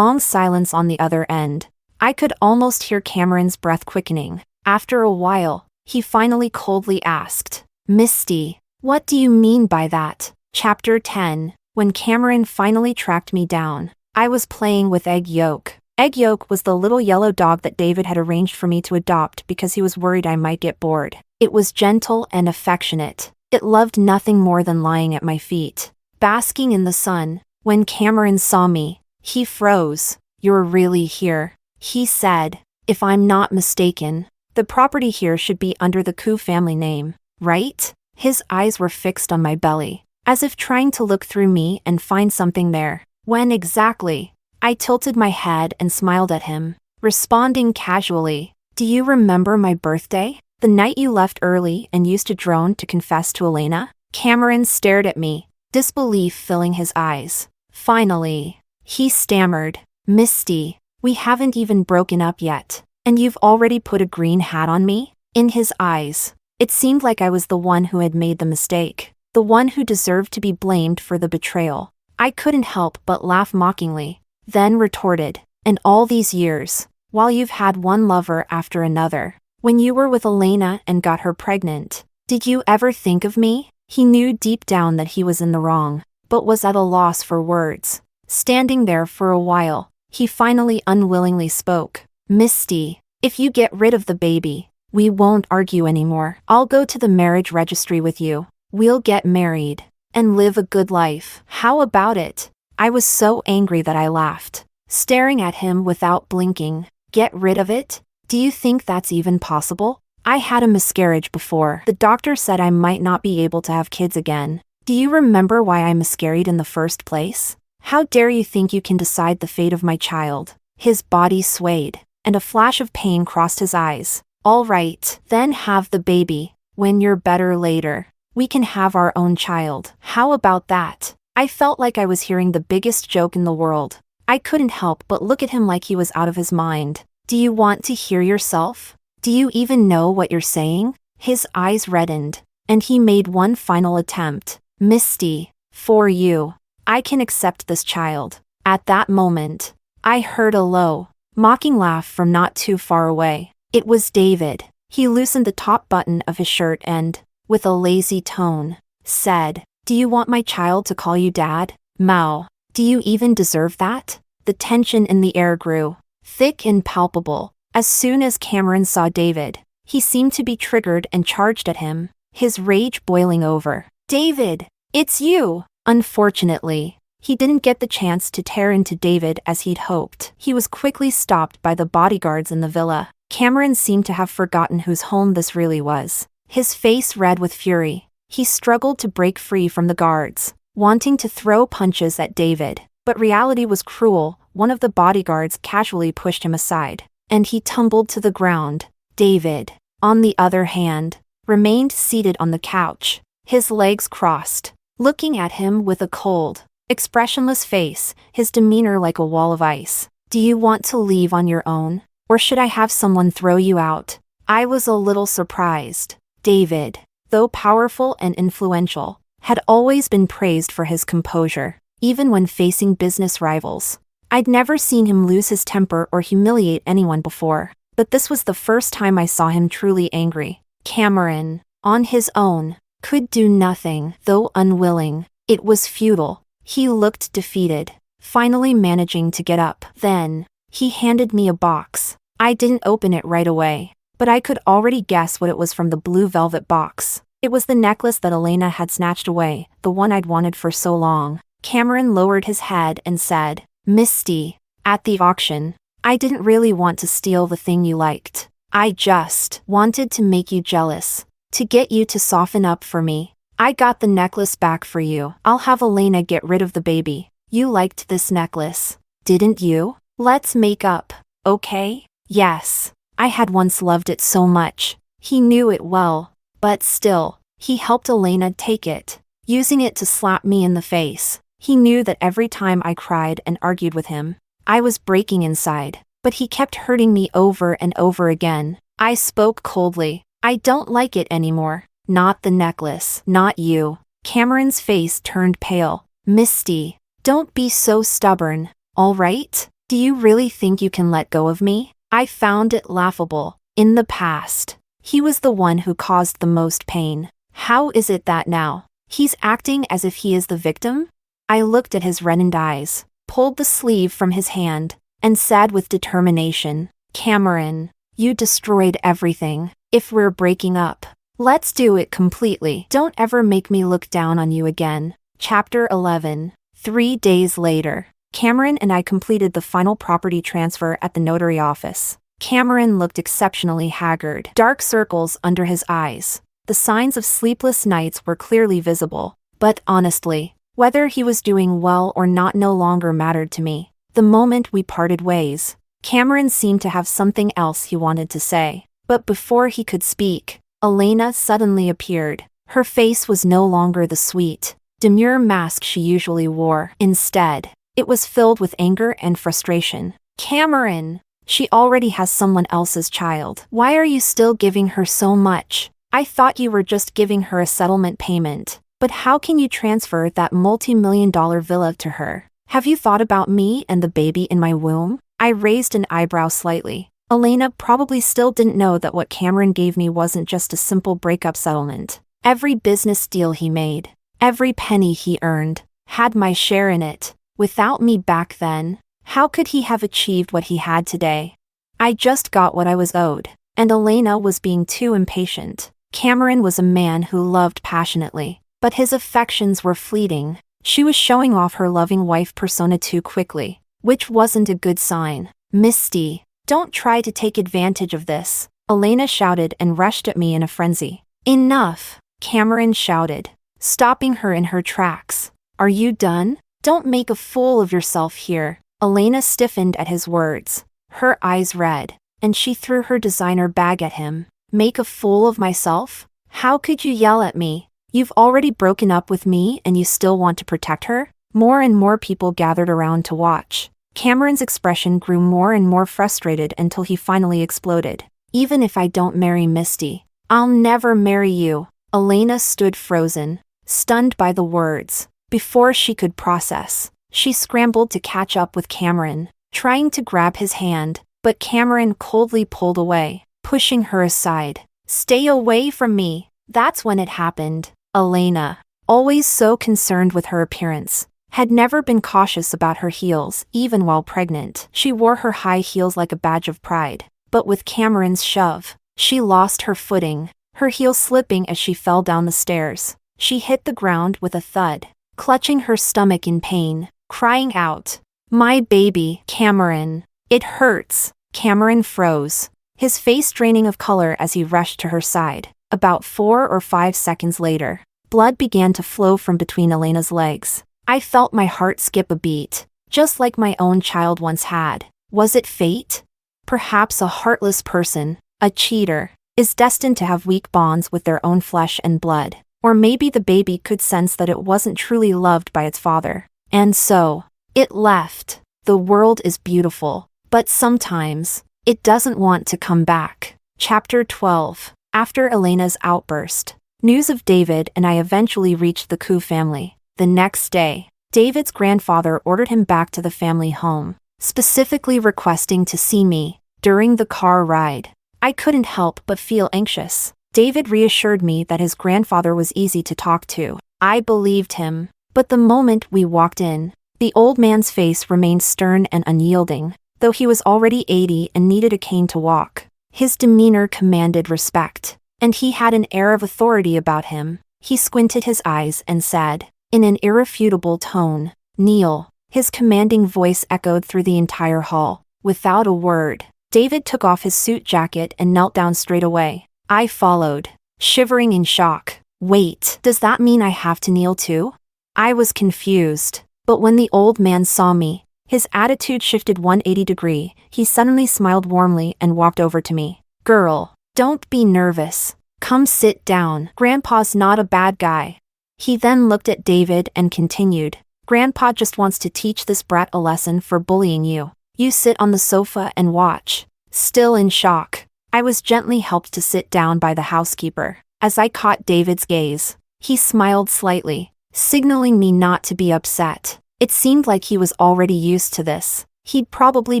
silence on the other end. I could almost hear Cameron's breath quickening. After a while, he finally coldly asked, "Misty, what do you mean by that?" Chapter 10. When Cameron finally tracked me down, I was playing with Egg Yolk. Egg Yolk was the little yellow dog that David had arranged for me to adopt because he was worried I might get bored. It was gentle and affectionate. It loved nothing more than lying at my feet, basking in the sun. When Cameron saw me, he froze. "You're really here," he said. "If I'm not mistaken, the property here should be under the Koo family name, right?" His eyes were fixed on my belly, as if trying to look through me and find something there. "When exactly?" I tilted my head and smiled at him, responding casually. "Do you remember my birthday? The night you left early and used to drone to confess to Elena?" Cameron stared at me, disbelief filling his eyes. Finally, he stammered, "Misty, we haven't even broken up yet, and you've already put a green hat on me?" In his eyes, it seemed like I was the one who had made the mistake, the one who deserved to be blamed for the betrayal. I couldn't help but laugh mockingly, then retorted, "And all these years, while you've had one lover after another, when you were with Elena and got her pregnant, did you ever think of me?" He knew deep down that he was in the wrong, but was at a loss for words. Standing there for a while, he finally unwillingly spoke. "Misty, if you get rid of the baby, we won't argue anymore. I'll go to the marriage registry with you. We'll get married and live a good life. How about it?" I was so angry that I laughed, staring at him without blinking. Get rid of it? Do you think that's even possible? I had a miscarriage before. The doctor said I might not be able to have kids again. Do you remember why I miscarried in the first place? How dare you think you can decide the fate of my child? His body swayed, and a flash of pain crossed his eyes. All right, then have the baby. When you're better later, we can have our own child. How about that? I felt like I was hearing the biggest joke in the world. I couldn't help but look at him like he was out of his mind. Do you want to hear yourself? Do you even know what you're saying? His eyes reddened, and he made one final attempt. Misty, for you, I can accept this child. At that moment, I heard a low, mocking laugh from not too far away. It was David. He loosened the top button of his shirt and, with a lazy tone, said, "Do you want my child to call you Dad? Mao, do you even deserve that?" The tension in the air grew, thick and palpable. As soon as Cameron saw David, he seemed to be triggered and charged at him, his rage boiling over. "David, it's you!" Unfortunately, he didn't get the chance to tear into David as he'd hoped. He was quickly stopped by the bodyguards in the villa. Cameron seemed to have forgotten whose home this really was. His face red with fury, he struggled to break free from the guards, wanting to throw punches at David. But reality was cruel. One of the bodyguards casually pushed him aside, and he tumbled to the ground. David, on the other hand, remained seated on the couch, his legs crossed, looking at him with a cold, expressionless face, his demeanor like a wall of ice. "Do you want to leave on your own? Or should I have someone throw you out?" I was a little surprised. David, though powerful and influential, had always been praised for his composure, even when facing business rivals. I'd never seen him lose his temper or humiliate anyone before, but this was the first time I saw him truly angry. Cameron, on his own, could do nothing, though unwilling. It was futile. He looked defeated, finally managing to get up. Then, he handed me a box. I didn't open it right away, but I could already guess what it was from the blue velvet box. It was the necklace that Elena had snatched away, the one I'd wanted for so long. Cameron lowered his head and said, "Misty, at the auction, I didn't really want to steal the thing you liked. I just wanted to make you jealous, to get you to soften up for me. I got the necklace back for you. I'll have Elena get rid of the baby. You liked this necklace, didn't you? Let's make up, okay?" Yes, I had once loved it so much. He knew it well, but still, he helped Elena take it, using it to slap me in the face. He knew that every time I cried and argued with him, I was breaking inside, but he kept hurting me over and over again. I spoke coldly. "I don't like it anymore. Not the necklace, not you." Cameron's face turned pale. "Misty, don't be so stubborn, all right? Do you really think you can let go of me?" I found it laughable. In the past, he was the one who caused the most pain. How is it that now, he's acting as if he is the victim? I looked at his reddened eyes, pulled the sleeve from his hand, and said with determination, "Cameron, you destroyed everything. If we're breaking up, let's do it completely. Don't ever make me look down on you again." Chapter 11. 3 days later, Cameron and I completed the final property transfer at the notary office. Cameron looked exceptionally haggard, dark circles under his eyes. The signs of sleepless nights were clearly visible, but honestly, whether he was doing well or not no longer mattered to me. The moment we parted ways, Cameron seemed to have something else he wanted to say. But before he could speak, Elena suddenly appeared. Her face was no longer the sweet, demure mask she usually wore. Instead, it was filled with anger and frustration. "Cameron, she already has someone else's child. Why are you still giving her so much? I thought you were just giving her a settlement payment. But how can you transfer that multi-million-dollar villa to her? Have you thought about me and the baby in my womb?" I raised an eyebrow slightly. Elena probably still didn't know that what Cameron gave me wasn't just a simple breakup settlement. Every business deal he made, every penny he earned, had my share in it. Without me back then, how could he have achieved what he had today? I just got what I was owed, and Elena was being too impatient. Cameron was a man who loved passionately, but his affections were fleeting. She was showing off her loving wife persona too quickly, which wasn't a good sign. "Misty, Don't try to take advantage of this, Elena shouted and rushed at me in a frenzy. Enough, Cameron shouted, stopping her in her tracks. Are you done? Don't make a fool of yourself here. Elena stiffened at his words, her eyes red, and she threw her designer bag at him. Make a fool of myself? How could you yell at me? You've already broken up with me and you still want to protect her? More and more people gathered around to watch. Cameron's expression grew more and more frustrated until he finally exploded. Even if I don't marry Misty, I'll never marry you. Elena stood frozen, stunned by the words. Before she could process, she scrambled to catch up with Cameron, trying to grab his hand, but Cameron coldly pulled away, pushing her aside. Stay away from me. That's when it happened. Elena, always so concerned with her appearance, had never been cautious about her heels even while pregnant. She wore her high heels like a badge of pride, but with Cameron's shove, she lost her footing, her heel slipping as she fell down the stairs. She hit the ground with a thud, clutching her stomach in pain, crying out, "My baby, Cameron. It hurts." Cameron froze, his face draining of color as he rushed to her side. About 4 or 5 seconds later, blood began to flow from between Elena's legs. I felt my heart skip a beat, just like my own child once had. Was it fate? Perhaps a heartless person, a cheater, is destined to have weak bonds with their own flesh and blood. Or maybe the baby could sense that it wasn't truly loved by its father. And so, it left. The world is beautiful, but sometimes, it doesn't want to come back. Chapter 12. After Elena's outburst, news of David and I eventually reached the Koo family. The next day, David's grandfather ordered him back to the family home, specifically requesting to see me. During the car ride, I couldn't help but feel anxious. David reassured me that his grandfather was easy to talk to. I believed him, but the moment we walked in, the old man's face remained stern and unyielding, though he was already 80 and needed a cane to walk. His demeanor commanded respect, and he had an air of authority about him. He squinted his eyes and said, in an irrefutable tone, "Kneel." His commanding voice echoed through the entire hall. Without a word, David took off his suit jacket and knelt down straight away. I followed, shivering in shock. Wait, does that mean I have to kneel too? I was confused, but when the old man saw me, his attitude shifted 180 degrees. He suddenly smiled warmly and walked over to me. Girl, don't be nervous. Come sit down. Grandpa's not a bad guy. He then looked at David and continued, Grandpa just wants to teach this brat a lesson for bullying you. You sit on the sofa and watch. Still in shock, I was gently helped to sit down by the housekeeper. As I caught David's gaze, he smiled slightly, signaling me not to be upset. It seemed like he was already used to this. He'd probably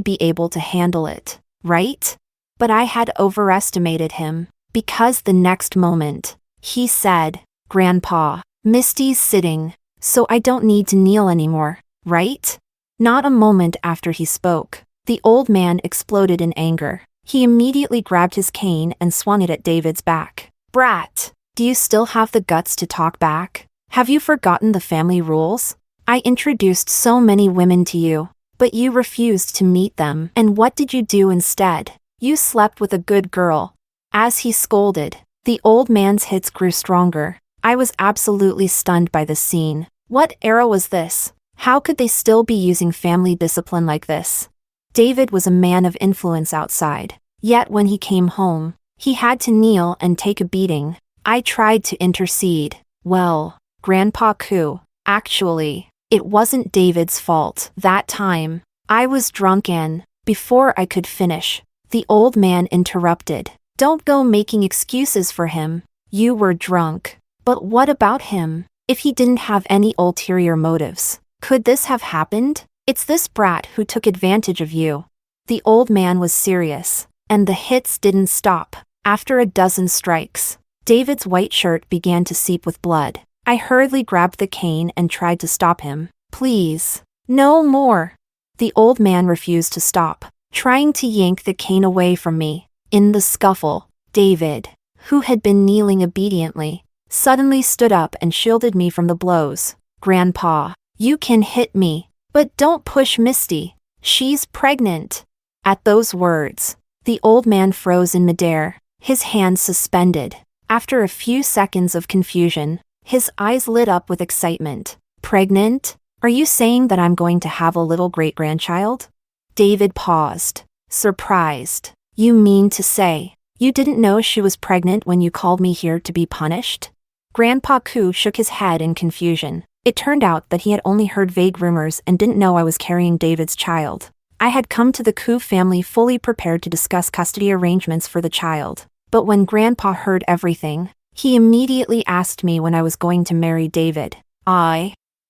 be able to handle it, right? But I had overestimated him, because the next moment, he said, Grandpa, Misty's sitting, so I don't need to kneel anymore, right? Not a moment after he spoke, the old man exploded in anger. He immediately grabbed his cane and swung it at David's back. Brat, do you still have the guts to talk back? Have you forgotten the family rules? I introduced so many women to you, but you refused to meet them. And what did you do instead? You slept with a good girl. As he scolded, the old man's hits grew stronger. I was absolutely stunned by this scene. What era was this? How could they still be using family discipline like this? David was a man of influence outside, yet when he came home, he had to kneel and take a beating. I tried to intercede. Well, Grandpa Koo, actually, it wasn't David's fault. That time, I was drunk and, before I could finish, the old man interrupted. Don't go making excuses for him. You were drunk. But what about him? If he didn't have any ulterior motives, could this have happened? It's this brat who took advantage of you. The old man was serious, and the hits didn't stop. After a dozen strikes, David's white shirt began to seep with blood. I hurriedly grabbed the cane and tried to stop him. Please, no more. The old man refused to stop, trying to yank the cane away from me. In the scuffle, David, who had been kneeling obediently, suddenly stood up and shielded me from the blows. Grandpa, you can hit me, but don't push Misty. She's pregnant. At those words, the old man froze in midair, his hands suspended. After a few seconds of confusion, his eyes lit up with excitement. Pregnant? Are you saying that I'm going to have a little great-grandchild? David paused, surprised. You mean to say, you didn't know she was pregnant when you called me here to be punished? Grandpa Koo shook his head in confusion. It turned out that he had only heard vague rumors and didn't know I was carrying David's child. I had come to the Koo family fully prepared to discuss custody arrangements for the child. But when Grandpa heard everything, he immediately asked me when I was going to marry David.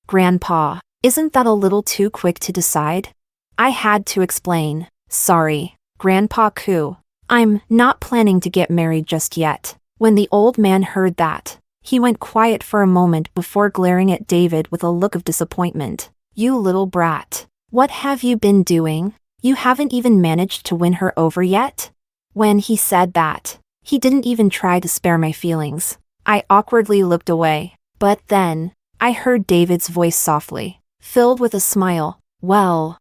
Grandpa, isn't that a little too quick to decide? I had to explain. Sorry, Grandpa Koo. I'm not planning to get married just yet. When the old man heard that, he went quiet for a moment before glaring at David with a look of disappointment. You little brat. What have you been doing? You haven't even managed to win her over yet? When he said that, he didn't even try to spare my feelings. I awkwardly looked away. But then, I heard David's voice softly, filled with a smile. Well,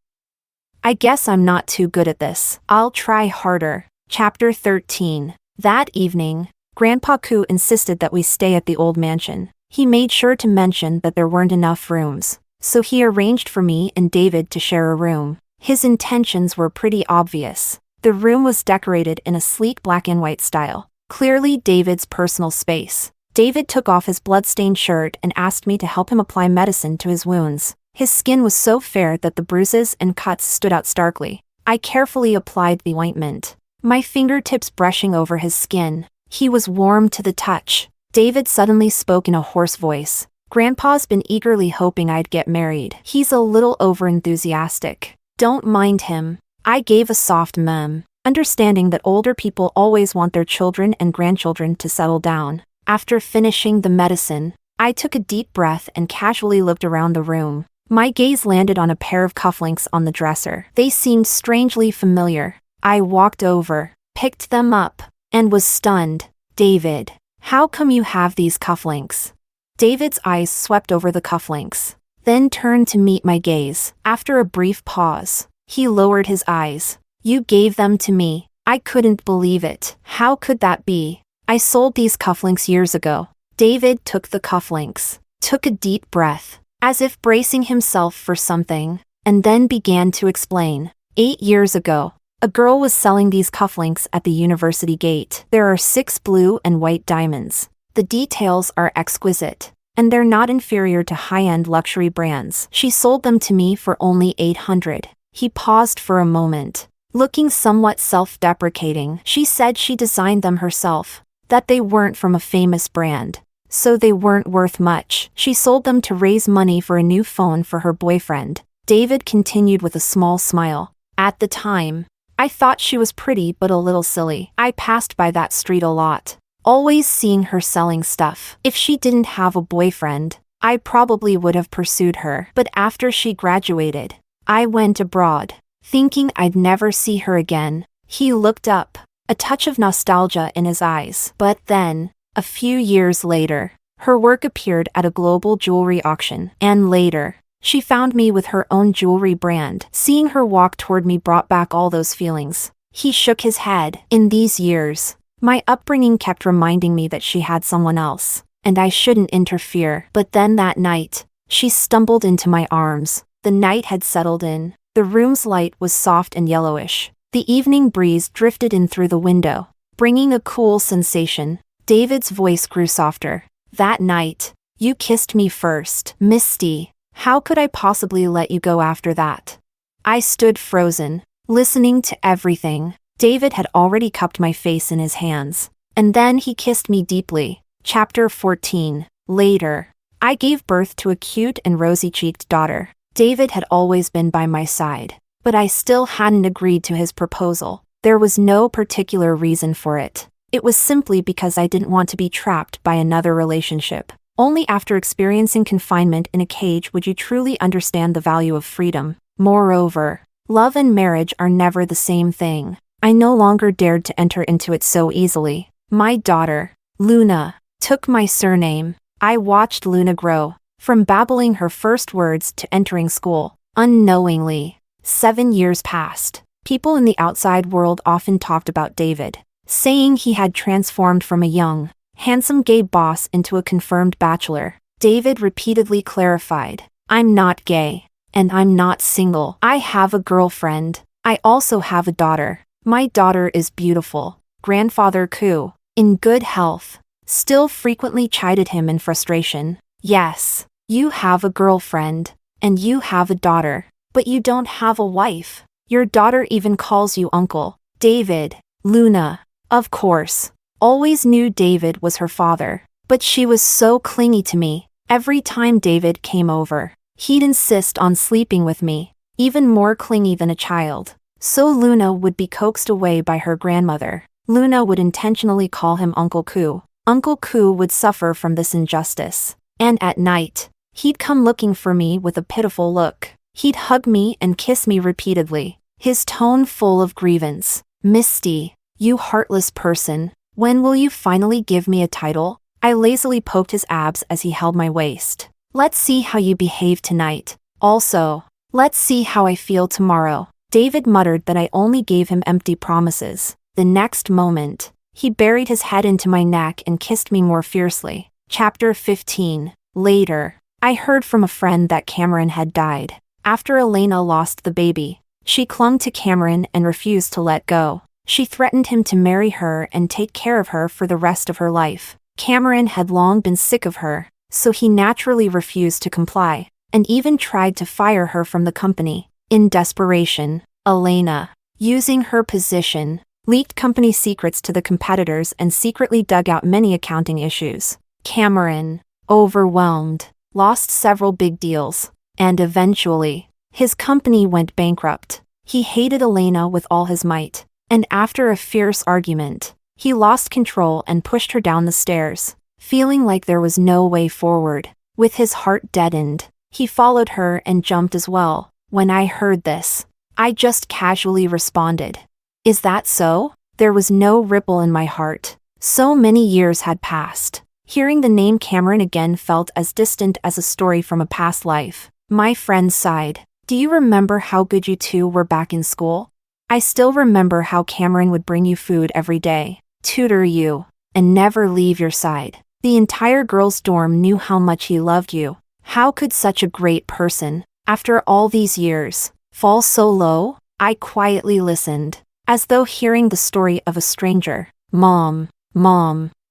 I guess I'm not too good at this. I'll try harder. Chapter 13. That evening, Grandpa Koo insisted that we stay at the old mansion. He made sure to mention that there weren't enough rooms, so he arranged for me and David to share a room. His intentions were pretty obvious. The room was decorated in a sleek black and white style, clearly David's personal space. David took off his blood-stained shirt and asked me to help him apply medicine to his wounds. His skin was so fair that the bruises and cuts stood out starkly. I carefully applied the ointment, my fingertips brushing over his skin. He was warm to the touch. David suddenly spoke in a hoarse voice. Grandpa's been eagerly hoping I'd get married. He's a little over-enthusiastic. Don't mind him. I gave a soft mem, understanding that older people always want their children and grandchildren to settle down. After finishing the medicine, I took a deep breath and casually looked around the room. My gaze landed on a pair of cufflinks on the dresser. They seemed strangely familiar. I walked over, picked them up, and was stunned. David, how come you have these cufflinks? David's eyes swept over the cufflinks, then turned to meet my gaze. After a brief pause, he lowered his eyes. You gave them to me. I couldn't believe it. How could that be? I sold these cufflinks years ago. David took the cufflinks, took a deep breath, as if bracing himself for something, and then began to explain. 8 years ago, a girl was selling these cufflinks at the university gate. There are 6 blue and white diamonds. The details are exquisite, and they're not inferior to high-end luxury brands. She sold them to me for only $800. He paused for a moment, looking somewhat self-deprecating. She said she designed them herself, that they weren't from a famous brand, so they weren't worth much. She sold them to raise money for a new phone for her boyfriend. David continued with a small smile. At the time, I thought she was pretty but a little silly. I passed by that street a lot, always seeing her selling stuff. If she didn't have a boyfriend, I probably would have pursued her. But after she graduated, I went abroad, thinking I'd never see her again. He looked up, a touch of nostalgia in his eyes. But then, a few years later, her work appeared at a global jewelry auction. And later, she found me with her own jewelry brand. Seeing her walk toward me brought back all those feelings. He shook his head. In these years, my upbringing kept reminding me that she had someone else, and I shouldn't interfere. But then that night, she stumbled into my arms. The night had settled in. The room's light was soft and yellowish. The evening breeze drifted in through the window, bringing a cool sensation. David's voice grew softer. That night, you kissed me first. Misty, how could I possibly let you go after that? I stood frozen, listening to everything. David had already cupped my face in his hands, and then he kissed me deeply. Chapter 14. Later, I gave birth to a cute and rosy-cheeked daughter. David had always been by my side, but I still hadn't agreed to his proposal. There was no particular reason for it. It was simply because I didn't want to be trapped by another relationship. Only after experiencing confinement in a cage would you truly understand the value of freedom. Moreover, love and marriage are never the same thing. I no longer dared to enter into it so easily. My daughter, Luna, took my surname. I watched Luna grow, from babbling her first words to entering school. Unknowingly, 7 years passed. People in the outside world often talked about David, saying he had transformed from a young, handsome gay boss into a confirmed bachelor. David repeatedly clarified, "I'm not gay. And I'm not single. I have a girlfriend. I also have a daughter. My daughter is beautiful." Grandfather Koo, in good health, still frequently chided him in frustration. "Yes, you have a girlfriend, and you have a daughter, but you don't have a wife. Your daughter even calls you uncle." David, Luna, of course, always knew David was her father, but she was so clingy to me. Every time David came over, he'd insist on sleeping with me, even more clingy than a child. So Luna would be coaxed away by her grandmother. Luna would intentionally call him Uncle Koo. Uncle Koo would suffer from this injustice. And at night, he'd come looking for me with a pitiful look. He'd hug me and kiss me repeatedly, his tone full of grievance. "Misty, you heartless person, when will you finally give me a title?" I lazily poked his abs as he held my waist. "Let's see how you behave tonight. Also, let's see how I feel tomorrow." David muttered that I only gave him empty promises. The next moment, he buried his head into my neck and kissed me more fiercely. Chapter 15. Later, I heard from a friend that Cameron had died. After Elena lost the baby, she clung to Cameron and refused to let go. She threatened him to marry her and take care of her for the rest of her life. Cameron had long been sick of her, so he naturally refused to comply, and even tried to fire her from the company. In desperation, Elena, using her position, leaked company secrets to the competitors and secretly dug out many accounting issues. Cameron, overwhelmed, lost several big deals, and eventually, his company went bankrupt. He hated Elena with all his might, and after a fierce argument, he lost control and pushed her down the stairs. Feeling like there was no way forward, with his heart deadened, he followed her and jumped as well. When I heard this, I just casually responded, "Is that so?" There was no ripple in my heart. So many years had passed. Hearing the name Cameron again felt as distant as a story from a past life. My friend sighed. "Do you remember how good you two were back in school? I still remember how Cameron would bring you food every day, tutor you, and never leave your side. The entire girls' dorm knew how much he loved you. How could such a great person, after all these years, fall so low?" I quietly listened, as though hearing the story of a stranger. Mom,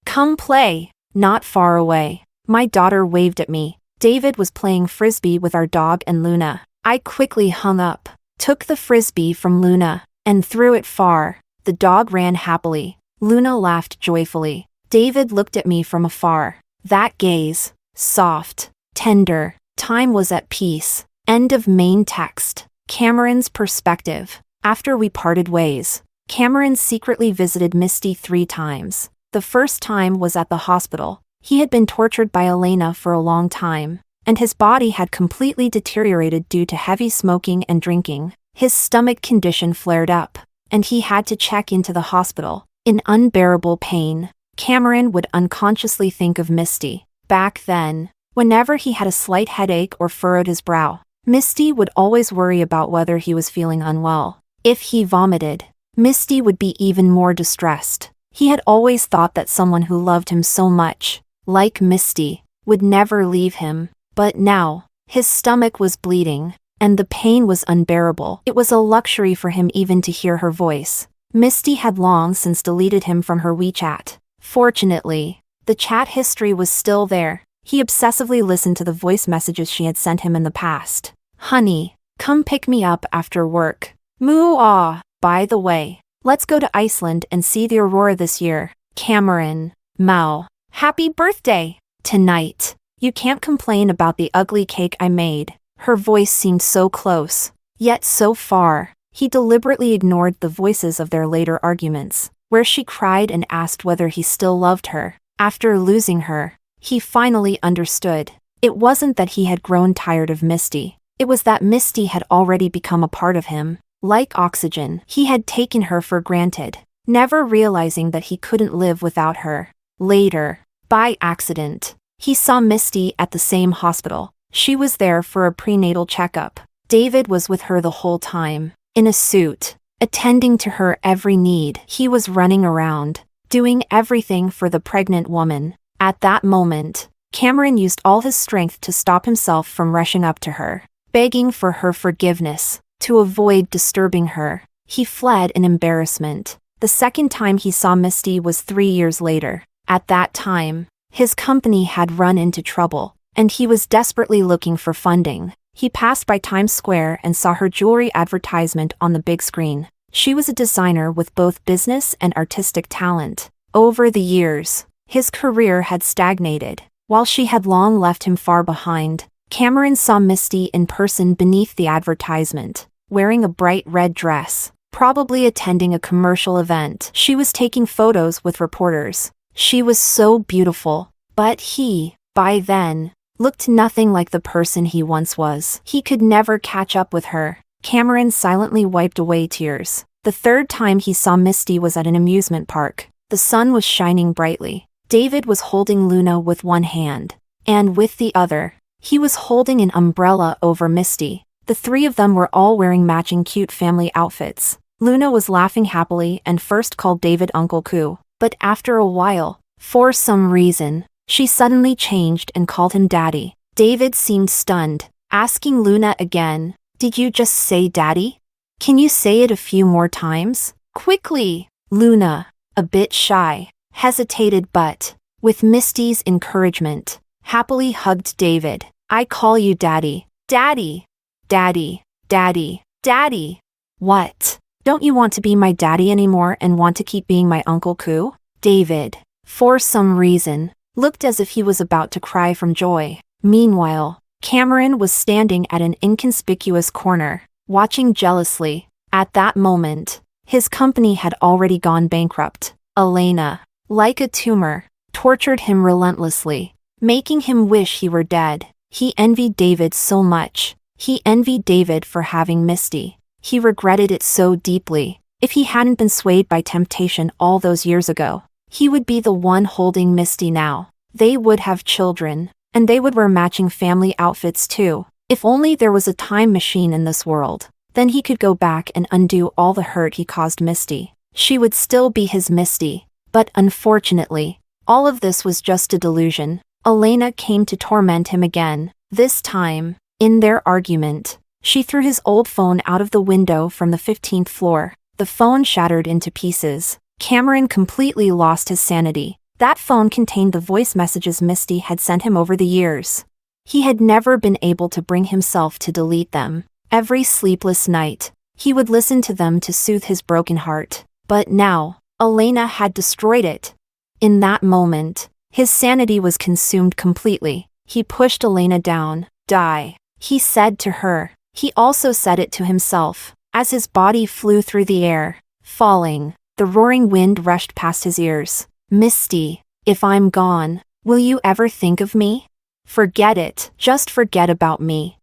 come play." Not far away, my daughter waved at me. David was playing frisbee with our dog and Luna. I quickly hung up, took the frisbee from Luna, and threw it far. The dog ran happily. Luna laughed joyfully. David looked at me from afar. That gaze, soft, tender. Time was at peace. End of main text. Cameron's perspective. After we parted ways, Cameron secretly visited Misty 3 times. The first time was at the hospital. He had been tortured by Elena for a long time, and his body had completely deteriorated due to heavy smoking and drinking. His stomach condition flared up, and he had to check into the hospital. In unbearable pain, Cameron would unconsciously think of Misty. Back then, whenever he had a slight headache or furrowed his brow, Misty would always worry about whether he was feeling unwell. If he vomited, Misty would be even more distressed. He had always thought that someone who loved him so much, like Misty, would never leave him. But now, his stomach was bleeding, and the pain was unbearable. It was a luxury for him even to hear her voice. Misty had long since deleted him from her WeChat. Fortunately, the chat history was still there. He obsessively listened to the voice messages she had sent him in the past. "Honey, come pick me up after work. Moo-ah. By the way, let's go to Iceland and see the aurora this year. Cameron. Mal. Happy birthday. Tonight. You can't complain about the ugly cake I made." Her voice seemed so close, yet so far. He deliberately ignored the voices of their later arguments, where she cried and asked whether he still loved her. After losing her, he finally understood. It wasn't that he had grown tired of Misty. It was that Misty had already become a part of him. Like oxygen, he had taken her for granted, never realizing that he couldn't live without her. Later, by accident, he saw Misty at the same hospital. She was there for a prenatal checkup. David was with her the whole time, in a suit, attending to her every need. He was running around, doing everything for the pregnant woman. At that moment, Cameron used all his strength to stop himself from rushing up to her, begging for her forgiveness. To avoid disturbing her, he fled in embarrassment. The second time he saw Misty was 3 years later. At that time, his company had run into trouble, and he was desperately looking for funding. He passed by Times Square and saw her jewelry advertisement on the big screen. She was a designer with both business and artistic talent. Over the years, his career had stagnated. While she had long left him far behind, Cameron saw Misty in person beneath the advertisement, wearing a bright red dress, probably attending a commercial event. She was taking photos with reporters. She was so beautiful, but he, by then, looked nothing like the person he once was. He could never catch up with her. Cameron silently wiped away tears. The third time he saw Misty was at an amusement park. The sun was shining brightly. David was holding Luna with one hand, and with the other, he was holding an umbrella over Misty. The three of them were all wearing matching cute family outfits. Luna was laughing happily and first called David Uncle Coo, but after a while, for some reason, she suddenly changed and called him Daddy. David seemed stunned, asking Luna again, "Did you just say Daddy? Can you say it a few more times? Quickly!" Luna, a bit shy, hesitated but, with Misty's encouragement, happily hugged David. "I call you Daddy. Daddy! Daddy! Daddy! Daddy! What? Don't you want to be my daddy anymore and want to keep being my Uncle Coo?" David, for some reason, looked as if he was about to cry from joy. Meanwhile, Cameron was standing at an inconspicuous corner, watching jealously. At that moment, his company had already gone bankrupt. Elena, like a tumor, tortured him relentlessly, making him wish he were dead. He envied David so much. He envied David for having Misty. He regretted it so deeply. If he hadn't been swayed by temptation all those years ago, he would be the one holding Misty now. They would have children, and they would wear matching family outfits too. If only there was a time machine in this world, then he could go back and undo all the hurt he caused Misty. She would still be his Misty. But unfortunately, all of this was just a delusion. Elena came to torment him again. This time, in their argument, she threw his old phone out of the window from the 15th floor. The phone shattered into pieces. Cameron completely lost his sanity. That phone contained the voice messages Misty had sent him over the years. He had never been able to bring himself to delete them. Every sleepless night, he would listen to them to soothe his broken heart. But now, Elena had destroyed it. In that moment, his sanity was consumed completely. He pushed Elena down. "Die," he said to her. He also said it to himself. As his body flew through the air, falling, the roaring wind rushed past his ears. "Misty, if I'm gone, will you ever think of me? Forget it. Just forget about me."